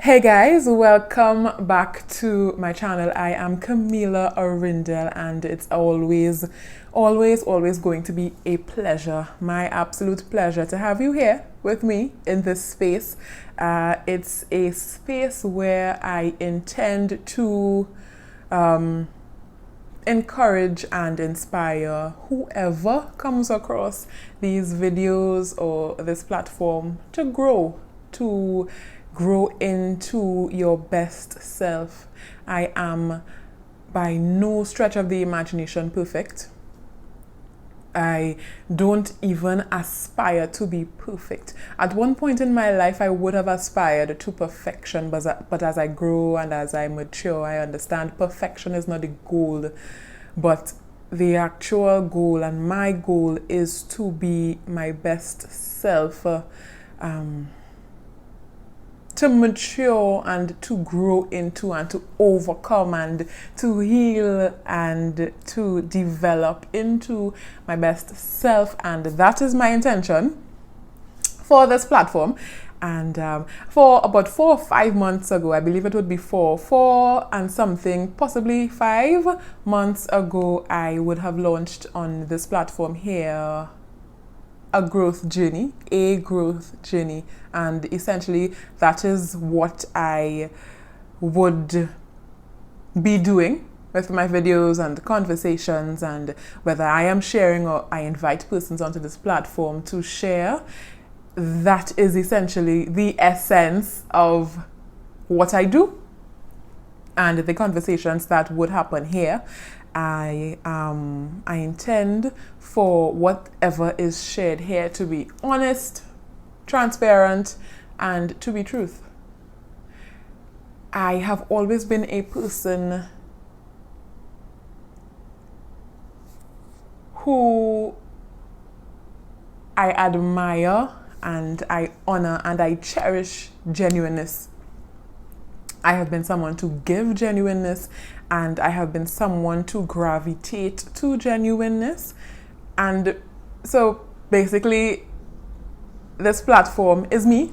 Hey guys, welcome back to my channel. I am Camila Arindel and it's always going to be a pleasure, my absolute pleasure to have you here with me in this space. It's a space where I intend to encourage and inspire whoever comes across these videos or this platform to grow into your best self. I am by no stretch of the imagination perfect. I don't even aspire to be perfect. At one point in my life, I would have aspired to perfection, but as I grow and as I mature, I understand perfection is not the goal, but the actual goal, and my goal is to be my best self, to mature and to grow into and to overcome and to heal and to develop into my best self. And that is my intention for this platform. And for about 4 or 5 months ago, I believe it would be four and something, possibly 5 months ago, I would have launched on this platform here a growth journey, and essentially that is what I would be doing with my videos and conversations, and whether I am sharing or I invite persons onto this platform to share. That is essentially the essence of what I do and the conversations that would happen here. I intend for whatever is shared here to be honest, transparent, and to be truth. I have always been a person who I admire and I honor and I cherish genuineness. I have been someone to give genuineness, and I have been someone to gravitate to genuineness. And so basically, this platform is me.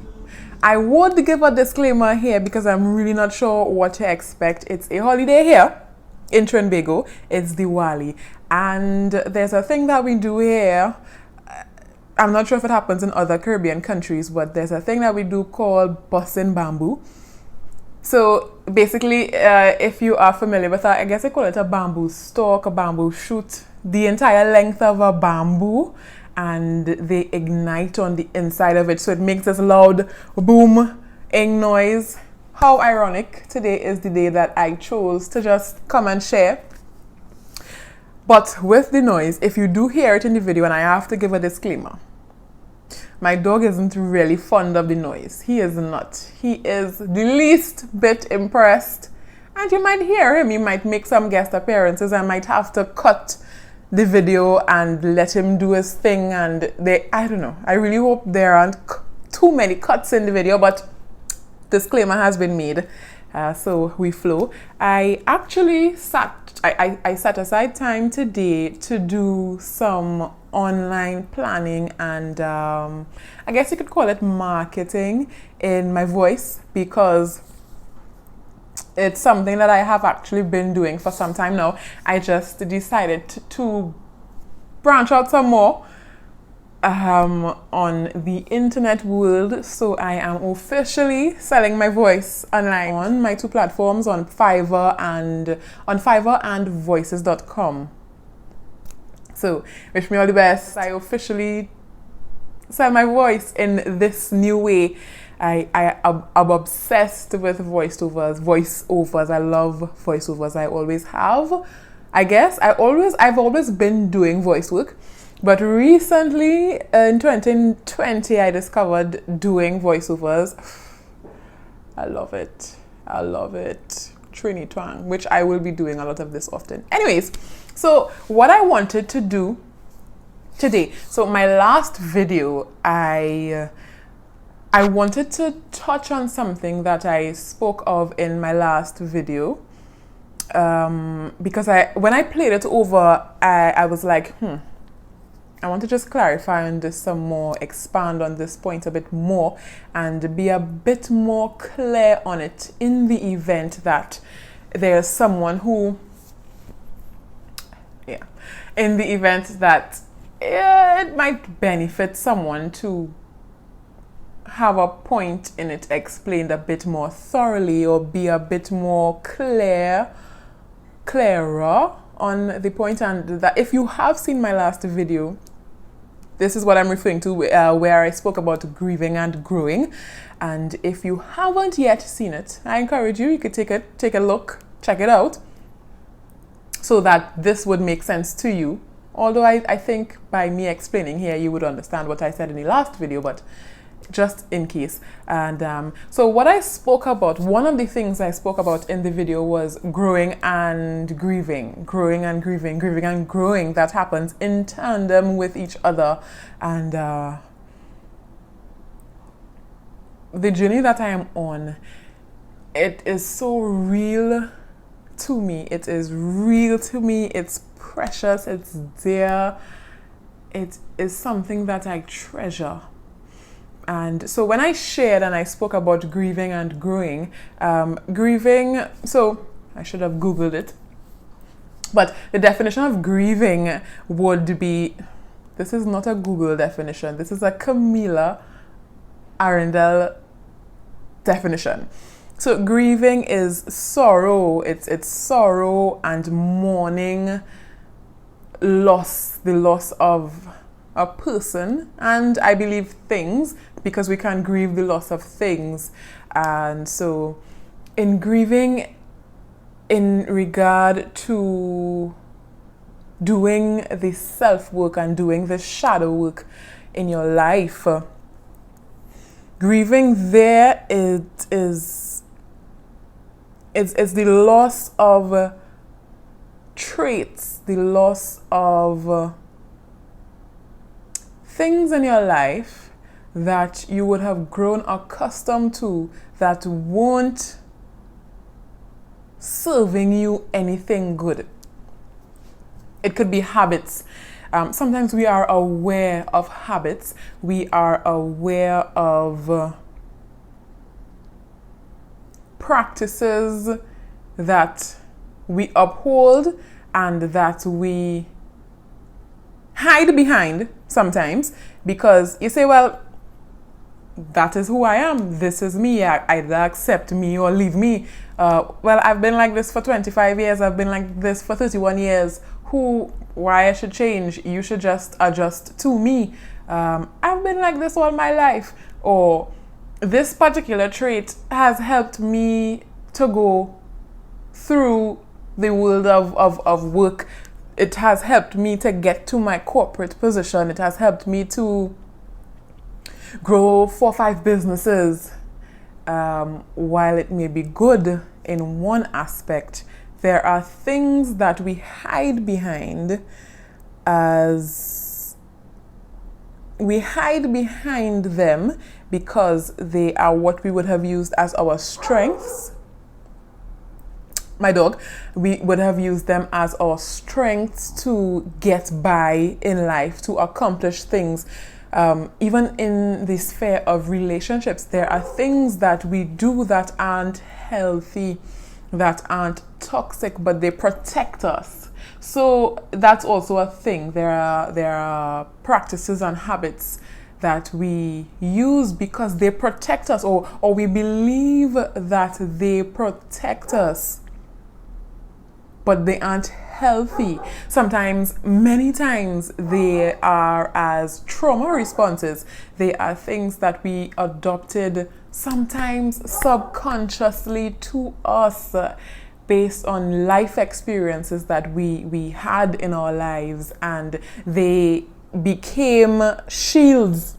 I would give a disclaimer here because I'm really not sure what to expect. It's a holiday here in Trinbago. It's Diwali. And there's a thing that we do here. I'm not sure if it happens in other Caribbean countries, but there's a thing that we do called bussing bamboo. So basically, if you are familiar with that, I guess they call it a bamboo stalk, a bamboo shoot, the entire length of a bamboo, and they ignite on the inside of it. So it makes this loud boom-ing noise. How ironic. Today is the day that I chose to just come and share. But with the noise, if you do hear it in the video, and I have to give a disclaimer, my dog isn't really fond of the noise. He is not. He is the least bit impressed. And you might hear him. He might make some guest appearances. I might have to cut the video and let him do his thing. And I don't know. I really hope there aren't too many cuts in the video, but disclaimer has been made. So we flow. I actually I set aside time today to do some online planning and I guess you could call it marketing in my voice, because it's something that I have actually been doing for some time now. I just decided to branch out some more on the internet world. So I am officially selling my voice online on my 2 platforms, on Fiverr and voices.com. So wish me all the best. I officially sell my voice in this new way. I'm obsessed with voiceovers. I love voiceovers. I always have. I guess I've always been doing voice work. But recently, in 2020, I discovered doing voiceovers. I love it. Trini Twang, which I will be doing a lot of this often. Anyways, so what I wanted to do today, so my last video, I wanted to touch on something that I spoke of in my last video. Because when I played it over, I was like, I want to just clarify on this some more, expand on this point a bit more, and be a bit more clear on it in the event that there's someone who, in the event that it might benefit someone to have a point in it explained a bit more thoroughly, or be a bit more clearer on the point. And that if you have seen my last video, this is what I'm referring to, where I spoke about grieving and growing. And if you haven't yet seen it, I encourage you could take a look, check it out, so that this would make sense to you. Although I think by me explaining here, you would understand what I said in the last video, but just in case. And so what I spoke about, one of the things I spoke about in the video was growing and grieving, growing and grieving, grieving and growing. That happens in tandem with each other. And the journey that I am on, it is so real to me. It is real to me. It's precious. It's dear. It is something that I treasure. And so when I shared and I spoke about grieving and growing, grieving, so I should have Googled it, but the definition of grieving would be, this is not a Google definition, this is a Camilla Arundel definition. So grieving is sorrow, it's sorrow and mourning loss, the loss of a person, and I believe things, because we can grieve the loss of things. And so in grieving, in regard to doing the self-work and doing the shadow work in your life, grieving there is the loss of traits, the loss of things in your life that you would have grown accustomed to that won't serving you anything good. It could be habits. Sometimes we are aware of habits. We are aware of practices that we uphold and that we hide behind sometimes, because you say, well, that is who I am. This is me. Either accept me or leave me. Well, I've been like this for 25 years. I've been like this for 31 years. Why I should change? You should just adjust to me. I've been like this all my life. Or this particular trait has helped me to go through the world of work. It has helped me to get to my corporate position. It has helped me to grow 4 or 5 businesses. While it may be good in one aspect, there are things that we hide behind them because they are what we would have used as our strengths. My dog, we would have used them as our strengths to get by in life, to accomplish things. Even in the sphere of relationships, there are things that we do that aren't healthy, that aren't toxic, but they protect us. So that's also a thing. There are practices and habits that we use because they protect us, or we believe that they protect us, but they aren't healthy. Sometimes, many times, they are as trauma responses. They are things that we adopted, sometimes subconsciously to us, based on life experiences that we had in our lives, and they became shields.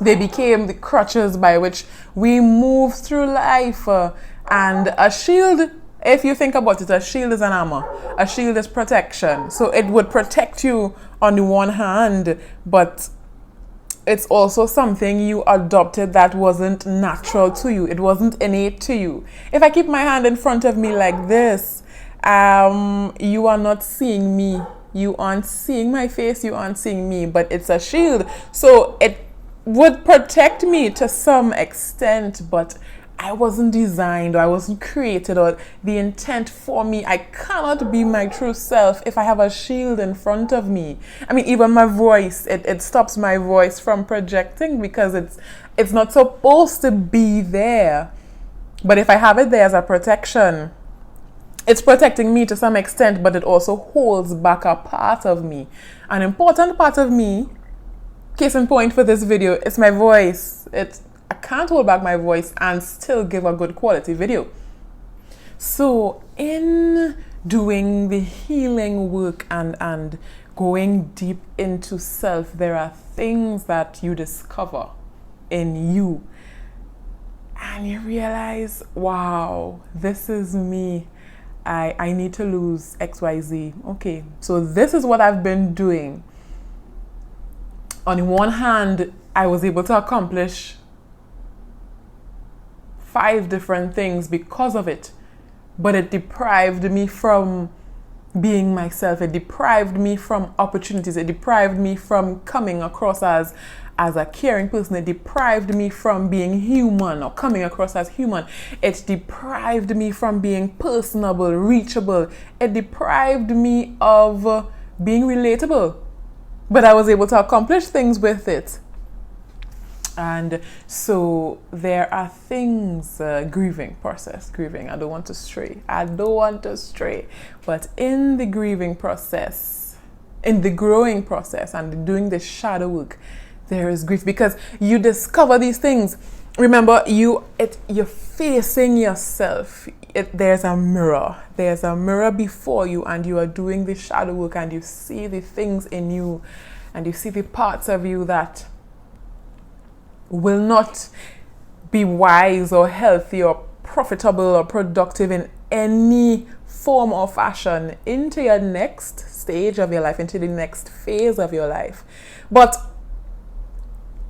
They became the crutches by which we move through life. And a shield, if you think about it, a shield is an armor. A shield is protection. So it would protect you on the one hand, but it's also something you adopted that wasn't natural to you. It wasn't innate to you. If I keep my hand in front of me like this, you are not seeing me You aren't seeing my face, you aren't seeing me, but it's a shield. So it would protect me to some extent, but I wasn't designed, or I wasn't created, or the intent for me. I cannot be my true self if I have a shield in front of me. I mean, even my voice, it stops my voice from projecting because it's not supposed to be there. But if I have it there as a protection, it's protecting me to some extent, but it also holds back a part of me. An important part of me, case in point for this video, is my voice. I can't hold back my voice and still give a good quality video. So in doing the healing work and going deep into self, there are things that you discover in you. And you realize, wow, this is me. I need to lose XYZ. Okay, so this is what I've been doing. On the one hand, I was able to accomplish 5 different things because of it, but it deprived me from being myself. It deprived me from opportunities. It deprived me from coming across as a caring person. It deprived me from being human or coming across as human. It deprived me from being personable, reachable. It deprived me of being relatable, but I was able to accomplish things with it. And so there are things, grieving process, I don't want to stray, but in the grieving process, in the growing process and doing the shadow work, there is grief because you discover these things. Remember, you're facing yourself. There's a mirror before you, and you are doing the shadow work, and you see the things in you, and you see the parts of you that will not be wise or healthy or profitable or productive in any form or fashion into your next stage of your life, into the next phase of your life. But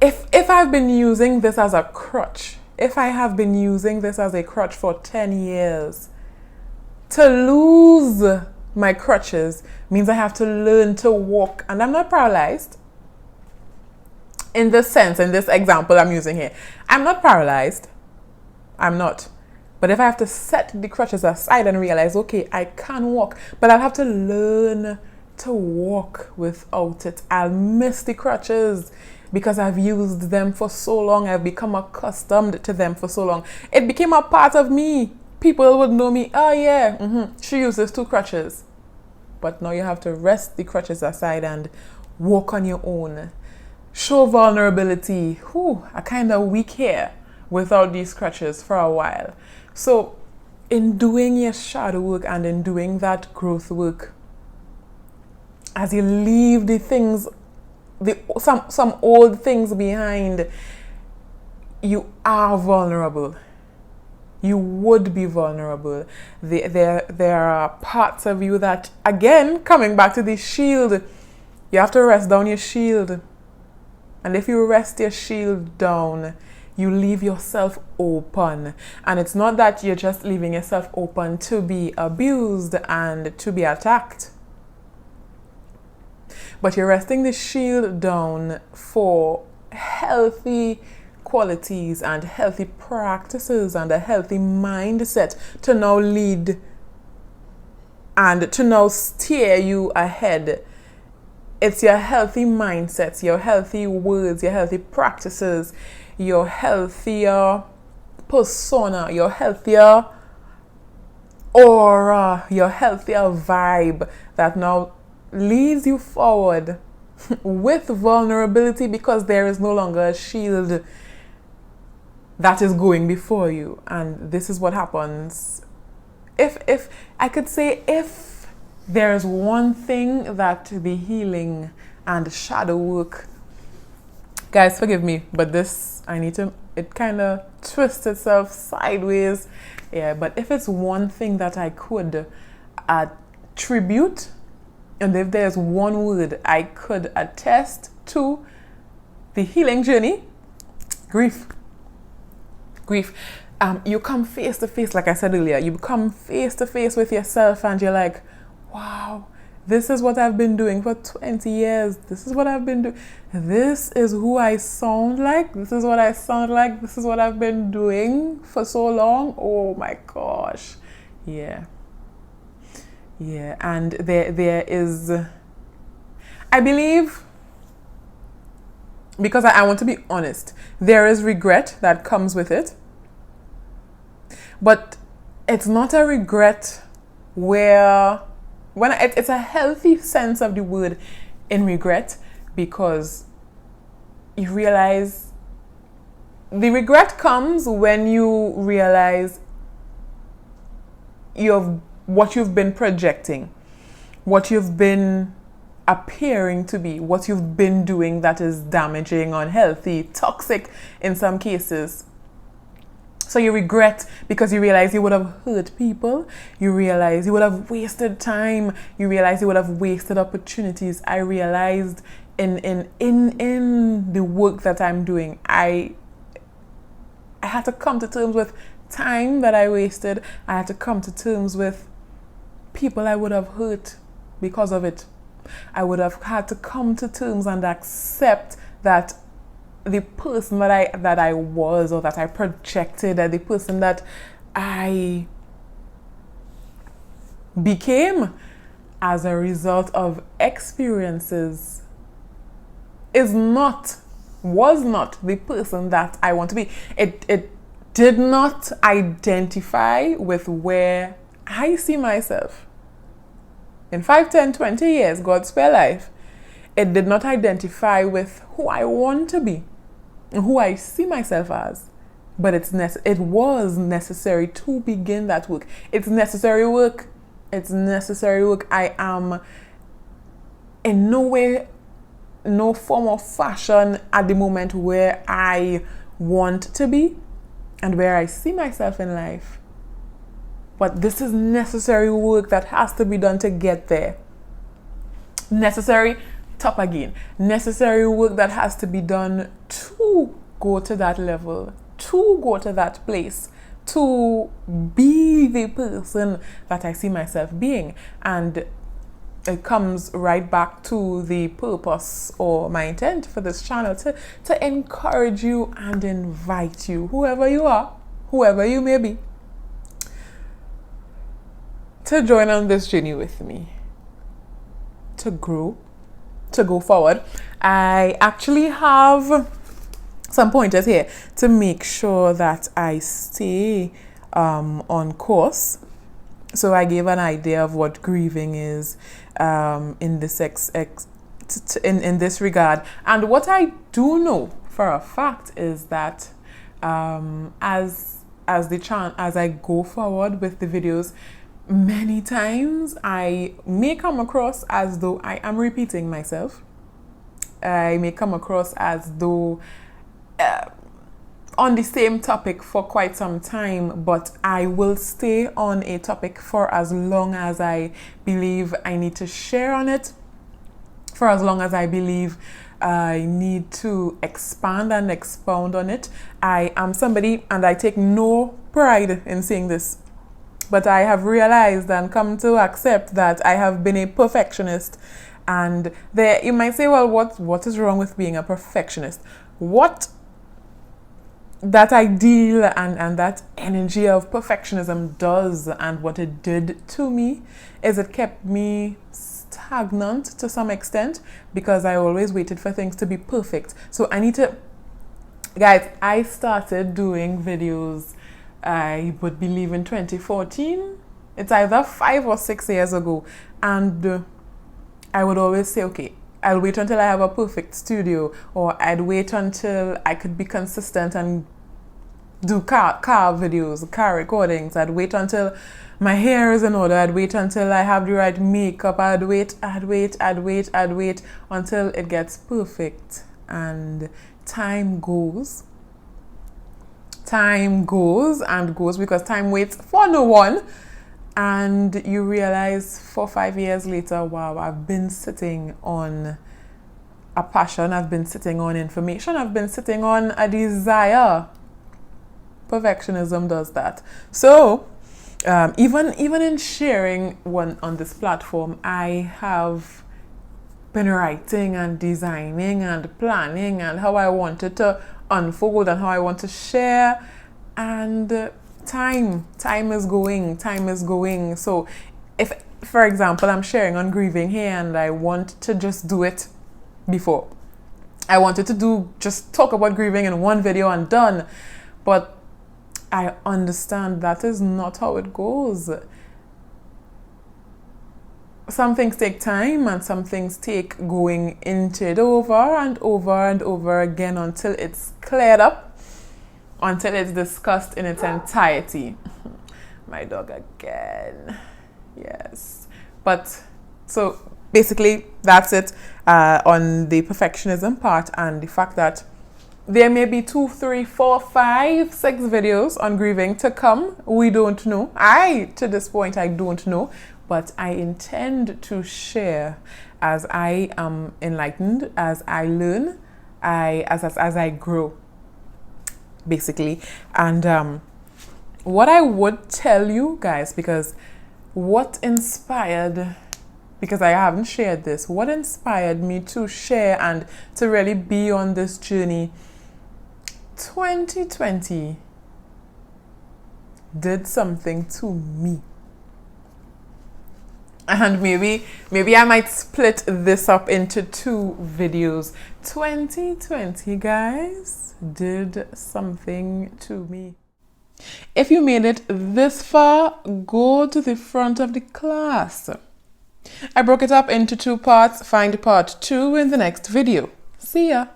if I've been using this as a crutch, if I have been using this as a crutch for 10 years, to lose my crutches means I have to learn to walk. And I'm not paralyzed. In this sense, in this example I'm using here, I'm not paralyzed. I'm not. But if I have to set the crutches aside and realize, okay, I can walk, but I'll have to learn to walk without it. I'll miss the crutches because I've used them for so long. I've become accustomed to them for so long. It became a part of me. People would know me. Oh yeah, she uses 2 crutches. But now you have to rest the crutches aside and walk on your own. Show vulnerability. I kind of weak here without these crutches for a while. So in doing your shadow work and in doing that growth work, as you leave the things, some old things behind, you are vulnerable. You would be vulnerable. There are parts of you that, again, coming back to the shield, you have to rest down your shield. And if you rest your shield down, you leave yourself open. And it's not that you're just leaving yourself open to be abused and to be attacked, but you're resting the shield down for healthy qualities and healthy practices and a healthy mindset to now lead and to now steer you ahead. It's your healthy mindsets, your healthy words, your healthy practices, your healthier persona, your healthier aura, your healthier vibe that now leads you forward with vulnerability, because there is no longer a shield that is going before you. And this is what happens. If I could say, if there is one thing that the healing and shadow work, guys, forgive me, but this, it kind of twists itself sideways. Yeah, but if it's one thing that I could attribute, and if there's one word I could attest to the healing journey, grief. Grief. You come face to face, like I said earlier, you come face to face with yourself and you're like, wow, This is what I've been doing for 20 years. This is what I've been doing. This is who I sound like. This is what I sound like. This is what I've been doing for so long. Oh my gosh. Yeah. Yeah. And there is, I believe, because I want to be honest, there is regret that comes with it. But it's not a regret where, it's a healthy sense of the word in regret, because you realize the regret comes when you realize what you've been projecting, what you've been appearing to be, what you've been doing that is damaging, unhealthy, toxic in some cases. So you regret because you realize you would have hurt people. You realize you would have wasted time. You realize you would have wasted opportunities. I realized in the work that I'm doing, I had to come to terms with time that I wasted. I had to come to terms with people I would have hurt because of it. I would have had to come to terms and accept that the person that I was, or that I projected, the person that I became as a result of experiences was not the person that I want to be. It did not identify with where I see myself. In 5, 10, 20 years, God's spare life, it did not identify with who I want to be, who I see myself as. But it was necessary to begin that work. It's necessary work. It's necessary work. I am in no way, no form of fashion at the moment where I want to be and where I see myself in life. But this is necessary work that has to be done to get there. Necessary work that has to be done to go to that level, to go to that place, to be the person that I see myself being. And it comes right back to the purpose or my intent for this channel, to encourage you and invite you, whoever you are, whoever you may be, to join on this journey with me, to grow, to go forward. I actually have some pointers here to make sure that I stay on course. So I gave an idea of what grieving is in this in this regard. And what I do know for a fact is that as I go forward with the videos, many times I may come across as though I am repeating myself. I may come across as though on the same topic for quite some time, but I will stay on a topic for as long as I believe I need to share on it, for as long as I believe I need to expand and expound on it. I am somebody, and I take no pride in saying this, but I have realized and come to accept that I have been a perfectionist. And there, you might say, well, what is wrong with being a perfectionist? What that ideal and that energy of perfectionism does, and what it did to me, is it kept me stagnant to some extent, because I always waited for things to be perfect. So I need to, guys, I started doing videos, I would believe in 2014. It's either 5 or 6 years ago. And I would always say, okay, I'll wait until I have a perfect studio, or I'd wait until I could be consistent and do car videos, car recordings. I'd wait until my hair is in order. I'd wait until I have the right makeup. I'd wait until it gets perfect. And time goes and goes, because time waits for no one. And you realize 4 or 5 years later, wow, I've been sitting on a passion, I've been sitting on information, I've been sitting on a desire. Perfectionism does that. So Even in sharing one on this platform, I have been writing and designing and planning and how I want it to unfold and how I want to share. And time is going. So if, for example, I'm sharing on grieving here and I want to just do it before, I wanted to just talk about grieving in one video and done, but I understand that is not how it goes. Some things take time and some things take going into it over and over and over again until it's cleared up, until it's discussed in its entirety. My dog again. Yes. But so basically that's it on the perfectionism part and the fact that there may be 2, 3, 4, 5, 6 videos on grieving to come. We don't know. To this point, I don't know. But I intend to share as I am enlightened, as I learn, as I grow, basically. And what I would tell you guys, because I haven't shared this, what inspired me to share and to really be on this journey, 2020 did something to me. And maybe I might split this up into 2 videos. 2020, guys, did something to me. If you made it this far, go to the front of the class. I broke it up into 2 parts. Find part 2 in the next video. See ya.